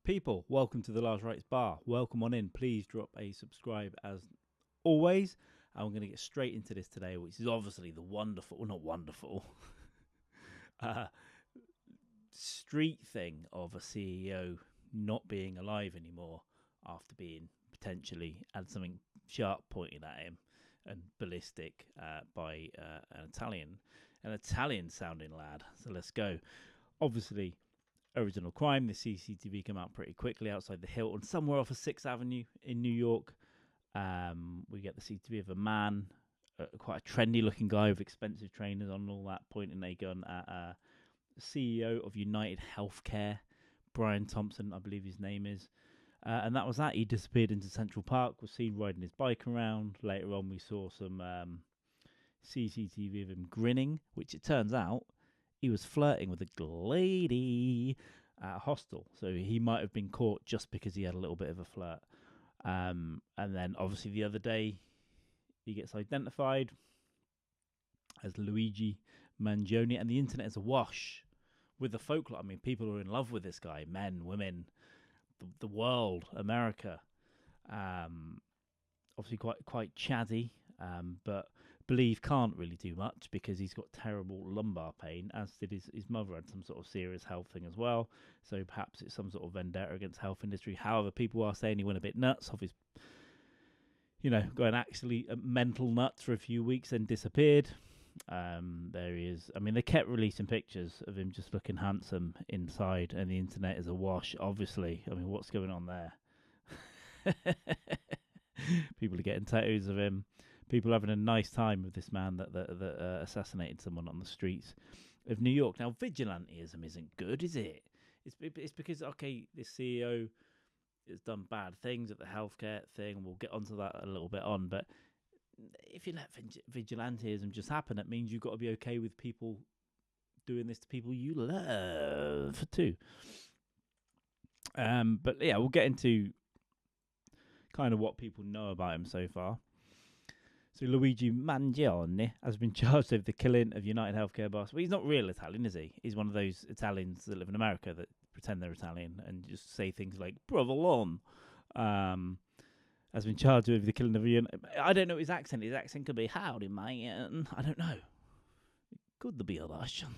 People, welcome to the Last Rights Bar. Welcome on in. Please drop a subscribe as always. And we're going to get straight into this today, which is obviously the uh, street thing of a CEO not being alive anymore after being potentially had something sharp pointed at him and ballistic by an Italian sounding lad. So let's go. Obviously, original crime. The CCTV came out pretty quickly outside the Hilton, somewhere off of 6th Avenue in New York. We get the CCTV of a man, quite a trendy-looking guy with expensive trainers on and all that, pointing a gun at CEO of UnitedHealthcare, Brian Thompson, I believe his name is. And that was that. He disappeared into Central Park, was seen riding his bike around. Later on, we saw some CCTV of him grinning, which it turns out he was flirting with a lady at a hostel. So he might have been caught just because he had a little bit of a flirt. And then obviously the other day he gets identified as Luigi Mangione, and the internet is awash with the folklore. I mean, people are in love with this guy, men, women, the world, America. Obviously quite chatty, but believe can't really do much because he's got terrible lumbar pain, as did his mother had some sort of serious health thing as well. So perhaps it's some sort of vendetta against health industry. However, people are saying he went a bit nuts off his, going actually mental nuts for a few weeks, then disappeared. There he is. I mean, they kept releasing pictures of him just looking handsome inside, and the internet is awash, obviously. I mean, what's going on there? People are getting tattoos of him. People having a nice time with this man that assassinated someone on the streets of New York. Now, vigilantism isn't good, is it? It's because, okay, this CEO has done bad things at the healthcare thing, and we'll get onto that a little bit on, but if you let vigilantism just happen, that means you've got to be okay with people doing this to people you love, too. But, yeah, we'll get into kind of what people know about him so far. So Luigi Mangione has been charged with the killing of UnitedHealthcare boss. Well, he's not real Italian, is he? He's one of those Italians that live in America that pretend they're Italian and just say things like "provolone." Has been charged with the killing of I don't know his accent. His accent could be "howdy, man." I don't know. Could be a Russian.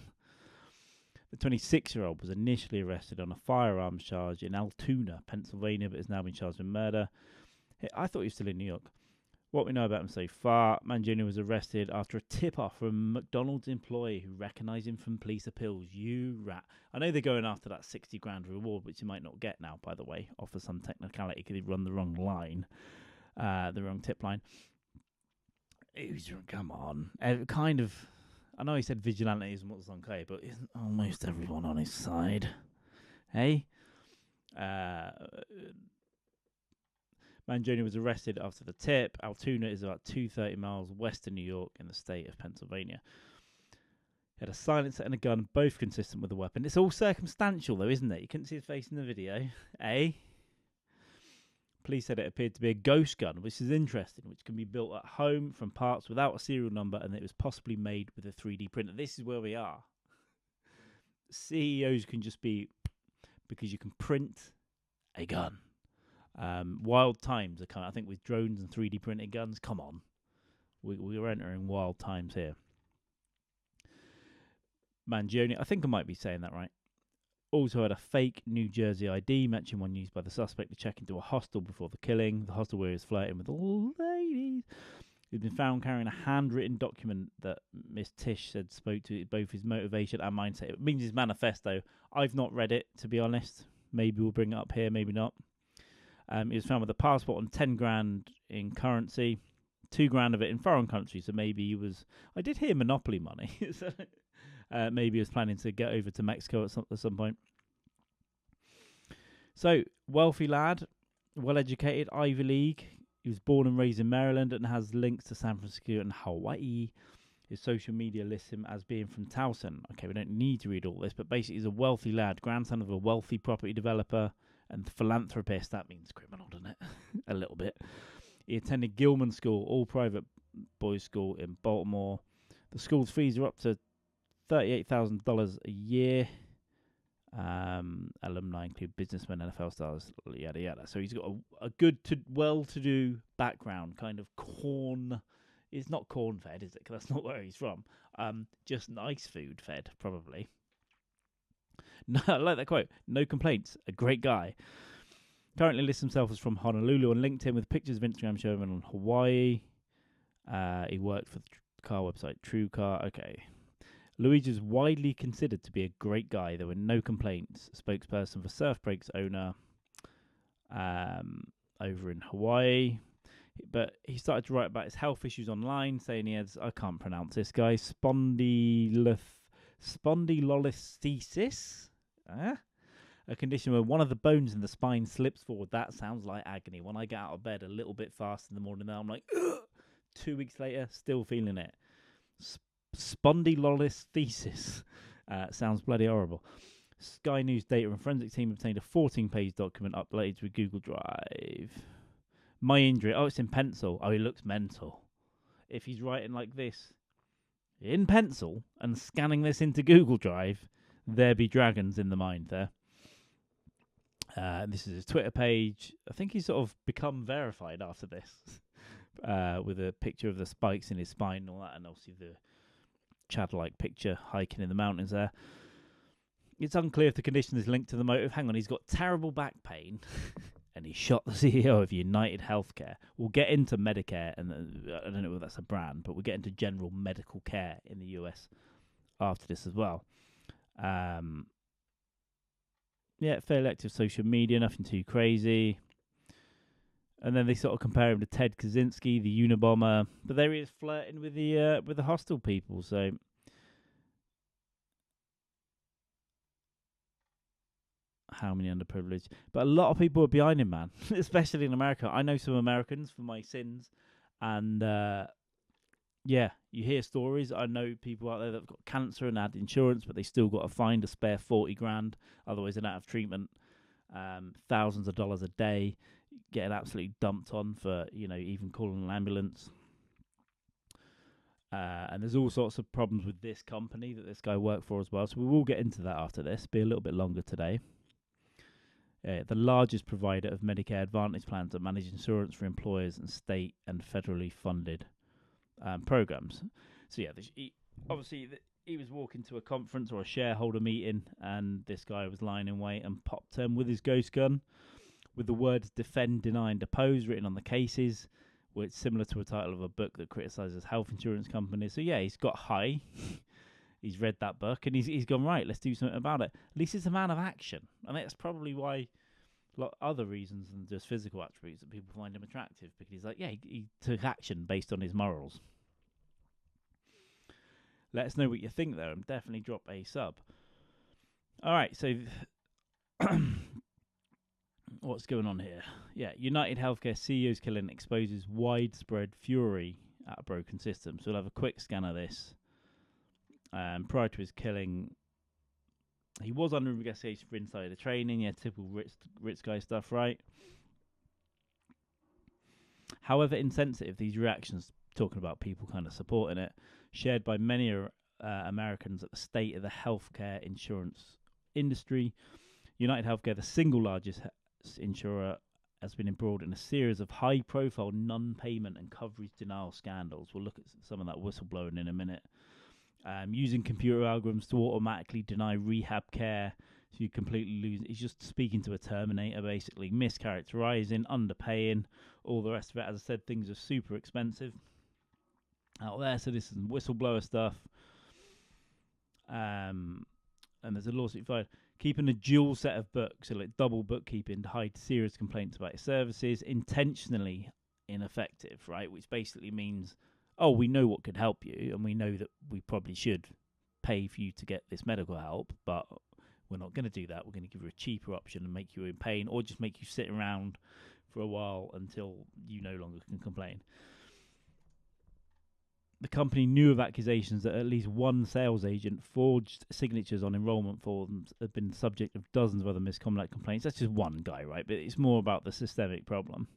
The 26-year-old was initially arrested on a firearms charge in Altoona, Pennsylvania, but has now been charged with murder. I thought he was still in New York. What we know about him so far: Mangione was arrested after a tip-off from a McDonald's employee who recognised him from police appeals. You rat. I know they're going after that 60 grand reward, which you might not get now, by the way, off of some technicality because he run the wrong line, the wrong tip line. Come on. Kind of, I know he said vigilantism was okay, but isn't almost everyone on his side? Hey? Mangione was arrested after the tip. Altoona is about 230 miles west of New York in the state of Pennsylvania. He had a silencer and a gun, both consistent with the weapon. It's all circumstantial, though, isn't it? You couldn't see his face in the video. Police said it appeared to be a ghost gun, which is interesting, which can be built at home from parts without a serial number, and it was possibly made with a 3D printer. This is where we are. CEOs can just be, because you can print a gun. Wild times are coming. I think with drones and 3D printed guns, come on. We're entering wild times here. Mangione, I think I might be saying that right, also had a fake New Jersey ID, matching one used by the suspect to check into a hostel before the killing. The hostel where he was flirting with all ladies. He'd been found carrying a handwritten document that Miss Tish said spoke to both his motivation and mindset. It means his manifesto. I've not read it, to be honest. Maybe we'll bring it up here, maybe not. He was found with a passport and 10 grand in currency, 2 grand of it in foreign countries. So maybe he was. I did hear Monopoly money. So maybe he was planning to get over to Mexico at some point. So wealthy lad, well educated, Ivy League. He was born and raised in Maryland and has links to San Francisco and Hawaii. His social media lists him as being from Towson. Okay, we don't need to read all this, but basically he's a wealthy lad, grandson of a wealthy property developer and philanthropist. That means criminal, doesn't it? A little bit. He attended Gilman School, all private boys' school in Baltimore. The school's fees are up to $38,000 a year. Alumni include businessmen, NFL stars, yada yada. So he's got a good to well-to-do background, kind of corn. It's not corn-fed, is it? 'Cause that's not where he's from. Just nice food fed, probably. No, I like that quote. No complaints. A great guy. Currently lists himself as from Honolulu on LinkedIn with pictures of Instagram showing him on Hawaii. He worked for the car website TrueCar. Okay. Luigi is widely considered to be a great guy. There were no complaints. Spokesperson for Surf Breaks owner over in Hawaii. But he started to write about his health issues online, saying he has, I can't pronounce this guy, spondylolisthesis. A condition where one of the bones in the spine slips forward. That sounds like agony. When I get out of bed a little bit fast in the morning, now I'm like, ugh! 2 weeks later, still feeling it. Spondylolisthesis. Sounds bloody horrible. Sky News data and forensic team obtained a 14-page document uploaded with Google Drive. My injury. Oh, it's in pencil. Oh, he looks mental. If he's writing like this in pencil and scanning this into Google Drive, there be dragons in the mind there. This is his Twitter page. I think he's sort of become verified after this, with a picture of the spikes in his spine and all that, and obviously the Chad-like picture hiking in the mountains there. It's unclear if the condition is linked to the motive. Hang on, he's got terrible back pain, and he shot the CEO of UnitedHealthcare. We'll get into Medicare, and I don't know if that's a brand, but we'll get into general medical care in the US after this as well. Yeah, fairly active social media, nothing too crazy. And then they sort of compare him to Ted Kaczynski, the Unabomber, but there he is flirting with the hostile people. So how many underprivileged? But a lot of people are behind him, man. Especially in America. I know some Americans for my sins, and yeah, you hear stories. I know people out there that've got cancer and had insurance, but they still got to find a spare 40 grand. Otherwise, they're out of treatment. Thousands of dollars a day, getting absolutely dumped on for, even calling an ambulance. And there's all sorts of problems with this company that this guy worked for as well. So we will get into that after this. Be a little bit longer today. The largest provider of Medicare Advantage plans that manage insurance for employers and state and federally funded programs. So yeah, obviously he was walking to a conference or a shareholder meeting, and this guy was lying in wait and popped him with his ghost gun, with the words "defend, deny, and depose" written on the cases, which is similar to a title of a book that criticises health insurance companies. So yeah, he's got high. He's read that book and he's gone, right, let's do something about it. At least he's a man of action, and that's probably why. A lot other reasons than just physical attributes that people find him attractive, because he's like, yeah, he took action based on his morals. Let us know what you think, though, and definitely drop a sub. All right, so what's going on here? Yeah, UnitedHealthcare CEO's killing exposes widespread fury at a broken system. So we'll have a quick scan of this. Prior to his killing, he was under investigation for insider trading. Yeah, typical rich guy stuff, right? However insensitive these reactions, talking about people kind of supporting it, shared by many Americans at the state of the healthcare insurance industry. UnitedHealthcare, the single largest insurer, has been embroiled in a series of high-profile non-payment and coverage denial scandals. We'll look at some of that whistleblowing in a minute. Using computer algorithms to automatically deny rehab care, so you completely lose. He's just speaking to a Terminator, basically, mischaracterizing, underpaying, all the rest of it. As I said, things are super expensive out there, so this is whistleblower stuff. And there's a lawsuit filed. Keeping a dual set of books, so like double bookkeeping, to hide serious complaints about your services, intentionally ineffective, right? Which basically means, oh, we know what could help you, and we know that we probably should pay for you to get this medical help, but we're not going to do that. We're going to give you a cheaper option and make you in pain, or just make you sit around for a while until you no longer can complain. The company knew of accusations that at least one sales agent forged signatures on enrollment forms, had been the subject of dozens of other misconduct complaints. That's just one guy, right? But it's more about the systemic problem.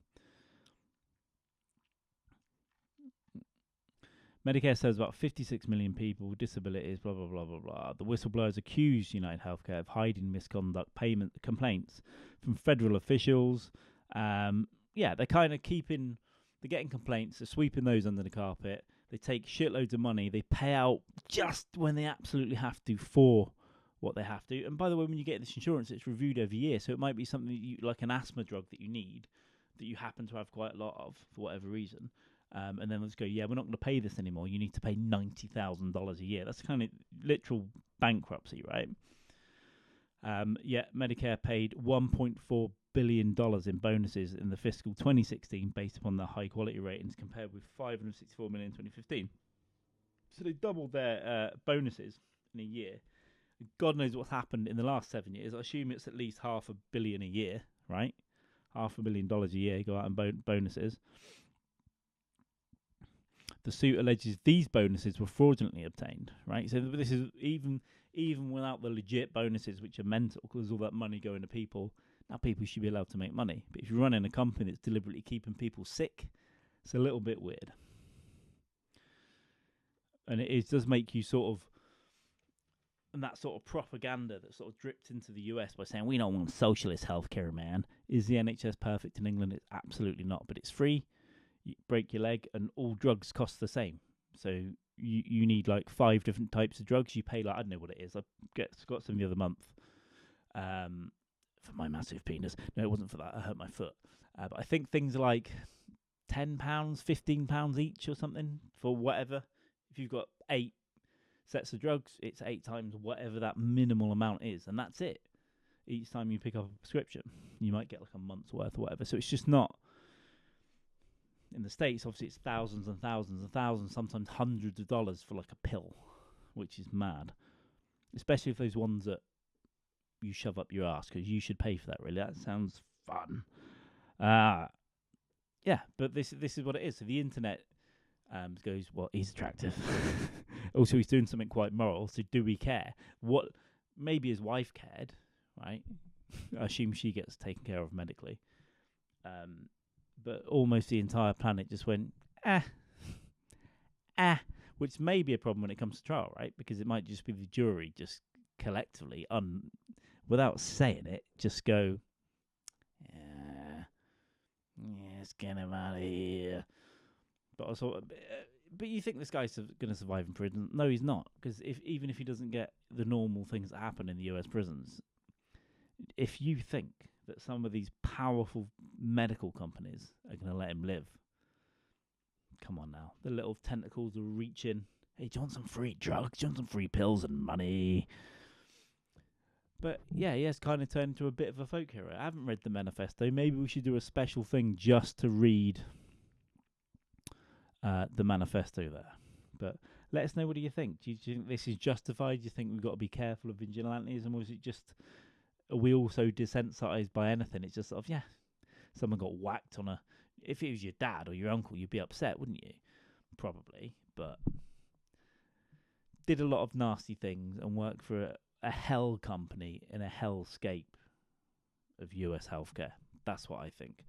Medicare serves about 56 million people with disabilities, blah, blah, blah, blah, blah. The whistleblowers accused UnitedHealthcare of hiding misconduct payment complaints from federal officials. They're kind of they're getting complaints, they're sweeping those under the carpet. They take shitloads of money. They pay out just when they absolutely have to for what they have to. And by the way, when you get this insurance, it's reviewed every year. So it might be something that like an asthma drug that you need, that you happen to have quite a lot of for whatever reason. And then let's go, we're not going to pay this anymore. You need to pay $90,000 a year. That's kind of literal bankruptcy, right? Medicare paid $1.4 billion in bonuses in the fiscal 2016 based upon their high quality ratings, compared with $564 million in 2015. So they doubled their bonuses in a year. God knows what's happened in the last 7 years. I assume it's at least $500 million a year, right? $500 million a year go out in bonuses. The suit alleges these bonuses were fraudulently obtained, right? So this is even without the legit bonuses, which are mental, because there's all that money going to people. Now people should be allowed to make money. But if you're running a company that's deliberately keeping people sick, it's a little bit weird. And it does make you sort of, and that sort of propaganda that sort of dripped into the US by saying, we don't want socialist healthcare, man. Is the NHS perfect in England? It's absolutely not. But it's free. You break your leg and all drugs cost the same. So you need like 5 different types of drugs. You pay like, I don't know what it is. I got some the other month for my massive penis. No, it wasn't for that. I hurt my foot. But I think things are like £10, £15 each or something for whatever. If you've got 8 sets of drugs, it's 8 times whatever that minimal amount is, and that's it. Each time you pick up a prescription, you might get like a month's worth or whatever. So it's just not. In the States, obviously, it's thousands and thousands and thousands, sometimes hundreds of dollars for like a pill, which is mad. Especially if those ones that you shove up your ass, because you should pay for that, really. That sounds fun. But this is what it is. So the internet goes, well, he's attractive. Also, he's doing something quite moral, so do we care? What? Maybe his wife cared, right? I assume she gets taken care of medically. But almost the entire planet just went, which may be a problem when it comes to trial, right? Because it might just be the jury just collectively, without saying it, just go, let's get him out of here. But also, but you think this guy's going to survive in prison? No, he's not. Because even if he doesn't get the normal things that happen in the US prisons, if you think that some of these powerful medical companies are going to let him live, come on now. The little tentacles are reaching. Hey, do you want some free drugs? Do you want some free pills and money? But yeah, he has kind of turned into a bit of a folk hero. I haven't read the manifesto. Maybe we should do a special thing just to read the manifesto there. But let us know, what do you think? Do you think this is justified? Do you think we've got to be careful of vigilantism? Or is it just, are we all so desensitized by anything? It's just sort of, someone got whacked on a... If it was your dad or your uncle, you'd be upset, wouldn't you? Probably. But did a lot of nasty things and worked for a hell company in a hellscape of US healthcare. That's what I think.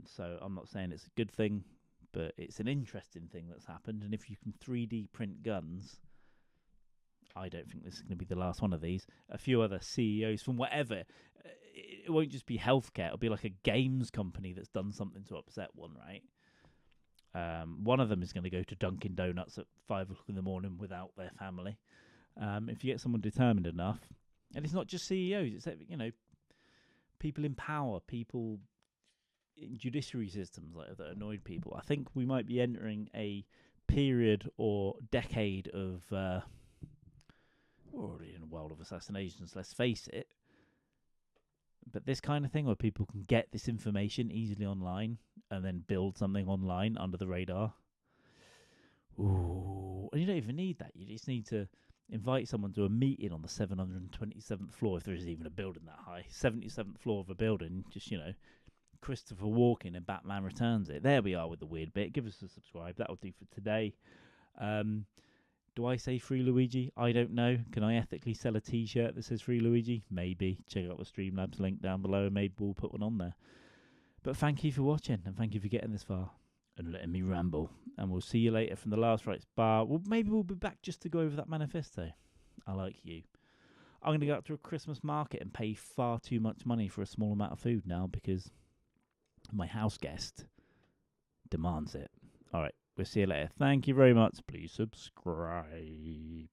So I'm not saying it's a good thing, but it's an interesting thing that's happened. And if you can 3D print guns... I don't think this is going to be the last one of these. A few other CEOs from whatever. It won't just be healthcare. It'll be like a games company that's done something to upset one, right? One of them is going to go to Dunkin' Donuts at 5 o'clock in the morning without their family. If you get someone determined enough, and it's not just CEOs, it's, people in power, people in judiciary systems that annoyed people. I think we might be entering a period or decade of... we're already in a world of assassinations, let's face it. But this kind of thing where people can get this information easily online and then build something online under the radar. Ooh. And you don't even need that. You just need to invite someone to a meeting on the 727th floor, if there is even a building that high. 77th floor of a building, just, Christopher Walken and Batman Returns it. There we are with the weird bit. Give us a subscribe. That'll do for today. Do I say Free Luigi? I don't know. Can I ethically sell a t-shirt that says Free Luigi? Maybe. Check out the Streamlabs link down below and maybe we'll put one on there. But thank you for watching and thank you for getting this far and letting me ramble. and we'll see you later from the Last Rites Bar. Well, maybe we'll be back just to go over that manifesto. I like you. I'm going to go out to a Christmas market and pay far too much money for a small amount of food now because my house guest demands it. All right, we'll see you later. Thank you very much. Please subscribe.